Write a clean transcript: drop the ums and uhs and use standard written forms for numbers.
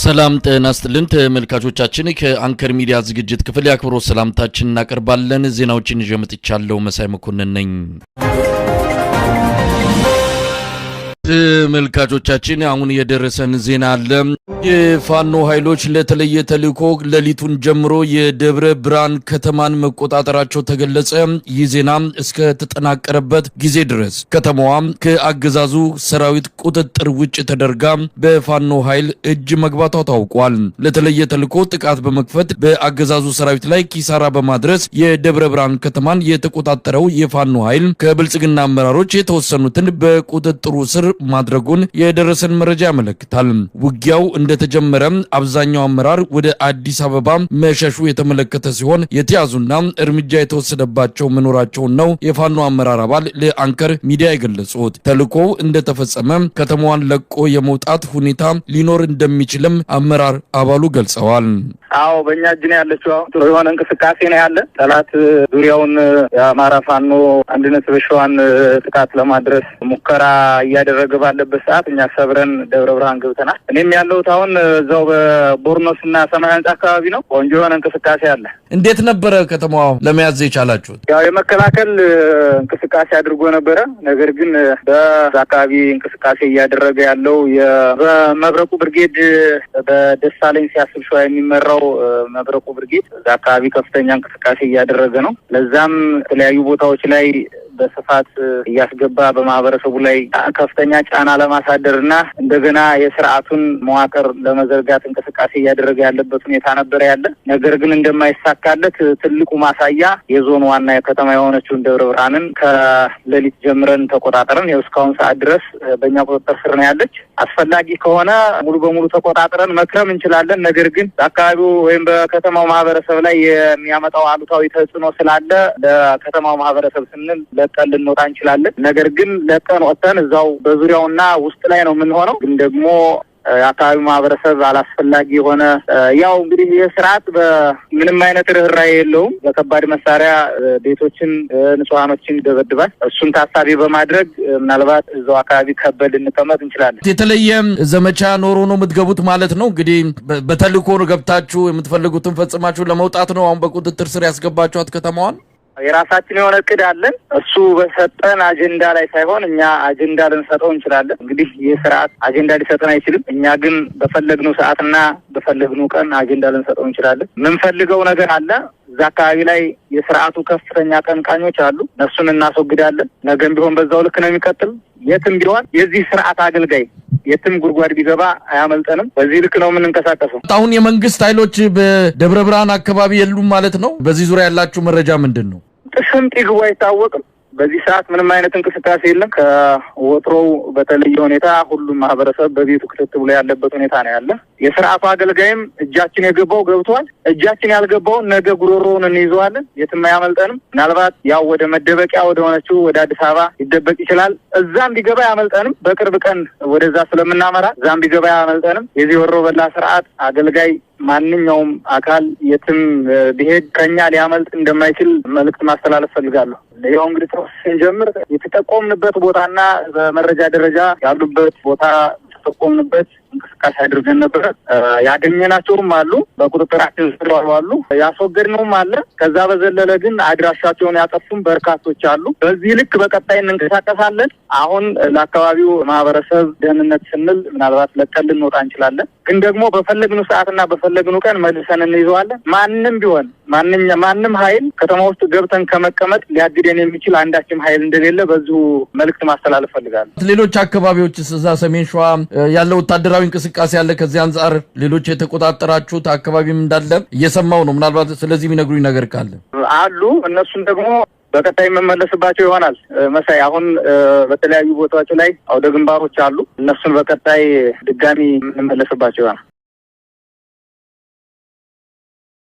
ሰላም ጤና ይስጥልን ተመልካቾቻችን ከአንከር ሚዲያ ዝግጅት ክፍል ያክብሮት ሰላምታችንን እናቀርባለን። ዜናዎችን ይዤ መጥቻለሁ። መሳይ መኮንን ነኝ። ተመልካቾቻችን አሁን የደረሰን ዜና አለ። የፋኖ ኃይሎች ለተለየ ተልእኮ ሌሊቱን ጀምሮ የደብረ ብርሃን ከተማን መቆጣጠራቸው ተገለጸ። ይህ ዜና እስከ ተጠናቀረበት ጊዜ ድረስ ከተማዋ ከአገዛዙ ሰራዊት ቁጥጥር ውጭ ተደርጋ በፋኖ ኃይል እጅ መግባቷ ታውቋል። ለተለየ ተልእኮ ጥቃት በመክፈት በአገዛዙ ሰራዊት ላይ ኪሳራ በማድረስ የደብረ ብርሃን ከተማን የተቆጣጠረው የፋኖ ኃይል ከብልጽግና አመራሮች የተወሰኑትን በቁጥጥሩ ስር ማድረጉን የደረሰን መረጃ ያመለክታል። ውጊያው እንደተጀመረ አብዛኛው አመራር ወደ አዲስ አበባ መሸሹ የተመለከተ ሲሆን የተያዙና እርምጃ የተወሰደባቸው መኖራቸውን ነው የፋኖ አመራር አባል ለአንከር ሚዲያ የገለጹት። ተልእኮው እንደተፈጸመ ከተማዋን ለቆ የመውጣት ሁኔታ ሊኖር እንደሚችልም አመራር አባሉ ገልጸዋል። አዎ በእኛ እጅ ነው ያለችው። ጥሩ የሆነ እንቅስቃሴ ነው ያለ። ጠላት ዙሪያውን የአማራ ፋኖ አንድነት በሸዋን ጥቃት ለማድረስ ሙከራ እያደረገ ባለበት ሰዓት እኛ ሰብረን ደብረ ብርሃን ገብተናል። እኔም ያለሁት አሁን እዛው በቦርኖስና ሰማይ አንጻ አካባቢ ነው። ቆንጆ የሆነ እንቅስቃሴ አለ። እንዴት ነበረ ከተማው ለመያዝ የቻላችሁት? ያው የመከላከል እንቅስቃሴ አድርጎ ነበረ። ነገር ግን በአካባቢ እንቅስቃሴ እያደረገ ያለው የመብረቁ ብርጌድ በደሳለኝ ሲያስብ ሸዋ የሚመራው መብረቁ ብርጌድ አካባቢ ከፍተኛ እንቅስቃሴ እያደረገ ነው። ለዛም የተለያዩ ቦታዎች ላይ በስፋት እያስገባ በማህበረሰቡ ላይ ከፍተኛ ጫና ለማሳደርና እንደገና የስርዓቱን መዋቅር ለመዘርጋት እንቅስቃሴ እያደረገ ያለበት ሁኔታ ነበር ያለ። ነገር ግን እንደማይሳካለት ትልቁ ማሳያ የዞን ዋና የከተማ የሆነችውን ደብረ ብርሃንን ከሌሊት ጀምረን ተቆጣጥረን እስካሁን ሰዓት ድረስ በእኛ ቁጥጥር ስር ነው ያለች። አስፈላጊ ከሆነ ሙሉ በሙሉ ተቆጣጥረን መክረም እንችላለን። ነገር ግን በአካባቢው ወይም በከተማው ማህበረሰብ ላይ የሚያመጣው አሉታዊ ተጽዕኖ ስላለ ለከተማው ማህበረሰብ ስንል ለቀን ልንወጣ እንችላለን። ነገር ግን ለቀን ወጥተን እዛው በዙሪያውና ውስጥ ላይ ነው የምንሆነው። ግን ደግሞ የአካባቢው ማህበረሰብ አላስፈላጊ የሆነ ያው እንግዲህ የስርዓት በምንም አይነት ርህራሄ የለውም። በከባድ መሳሪያ ቤቶችን፣ ንጹሃኖችን ይደበድባል። እሱን ታሳቢ በማድረግ ምናልባት እዛው አካባቢ ከበድ እንቀመጥ እንችላለን። የተለየ ዘመቻ ኖሮ ነው የምትገቡት ማለት ነው? እንግዲህ በተልእኮ ገብታችሁ የምትፈልጉትን ፈጽማችሁ ለመውጣት ነው አሁን በቁጥጥር ስር ያስገባችኋት ከተማዋን? የራሳችን የሆነ እቅድ አለን። እሱ በሰጠን አጀንዳ ላይ ሳይሆን እኛ አጀንዳ ልንሰጠው እንችላለን። እንግዲህ ይህ ስርዓት አጀንዳ ሊሰጠን አይችልም። እኛ ግን በፈለግነው ሰዓትና በፈለግነው ቀን አጀንዳ ልንሰጠው እንችላለን። የምንፈልገው ነገር አለ። እዛ አካባቢ ላይ የስርዓቱ ከፍተኛ ቀንቃኞች አሉ። እነሱን እናስወግዳለን። ነገም ቢሆን በዛው ልክ ነው የሚቀጥል። የትም ቢሆን የዚህ ስርዓት አገልጋይ የትም ጉድጓድ ቢገባ አያመልጠንም። በዚህ ልክ ነው የምንንቀሳቀሰው። አሁን የመንግስት ኃይሎች በደብረ ብርሃን አካባቢ የሉም ማለት ነው? በዚህ ዙሪያ ያላችሁ መረጃ ምንድን ነው? ጥፍምጥ ይግቡ አይታወቅም። በዚህ ሰዓት ምንም አይነት እንቅስቃሴ የለም። ከወትሮው በተለየ ሁኔታ ሁሉም ማህበረሰብ በቤቱ ክትት ብሎ ያለበት ሁኔታ ነው ያለ። የስርዓቱ አገልጋይም እጃችን የገባው ገብቷል። እጃችን ያልገባውን ነገ ጉሮሮውን እንይዘዋለን። የትም አያመልጠንም። ምናልባት ያው ወደ መደበቂያ ወደ ሆነችው ወደ አዲስ አበባ ሊደበቅ ይችላል። እዛም ቢገባ አያመልጠንም። በቅርብ ቀን ወደዛ ስለምናመራ እዛም ቢገባ አያመልጠንም። የዚህ ወሮ በላ ስርዓት አገልጋይ ማንኛውም አካል የትም ቢሄድ ከኛ ሊያመልጥ እንደማይችል መልእክት ማስተላለፍ ፈልጋለሁ። ያው እንግዲህ ስንጀምር የተጠቆምንበት ቦታና በመረጃ ደረጃ ያሉበት ቦታ የተጠቆምንበት እንቅስቃሴ አድርገን ነበር። ያገኘናቸውም አሉ፣ በቁጥጥራችን ስር አሉ፣ ያስወገድነውም አለ። ከዛ በዘለለ ግን አድራሻቸውን ያጠፉም በርካቶች አሉ። በዚህ ልክ በቀጣይ እንንቀሳቀሳለን። አሁን ለአካባቢው ማህበረሰብ ደህንነት ስንል ምናልባት ለቀን ልንወጣ እንችላለን። ግን ደግሞ በፈለግነው ሰዓትና በፈለግነው ቀን መልሰን እንይዘዋለን። ማንም ቢሆን ማንም ኃይል ከተማ ውስጥ ገብተን ከመቀመጥ ሊያግደን የሚችል አንዳችም ኃይል እንደሌለ በዚሁ መልእክት ማስተላለፍ ፈልጋለሁ። ሌሎች አካባቢዎች እዛ ሰሜን ሸዋ ያለው ወታደራዊ እንቅስቃሴ ያለ ከዚህ አንጻር ሌሎች የተቆጣጠራችሁት አካባቢም እንዳለ እየሰማው ነው። ምናልባት ስለዚህ የሚነግሩኝ ነገር ካለ አሉ። እነሱን ደግሞ በቀጣይ የምመለስባቸው ይሆናል። መሳይ አሁን በተለያዩ ቦታዎች ላይ አውደ ግንባሮች አሉ። እነሱን በቀጣይ ድጋሚ የምንመለስባቸው ይሆናል።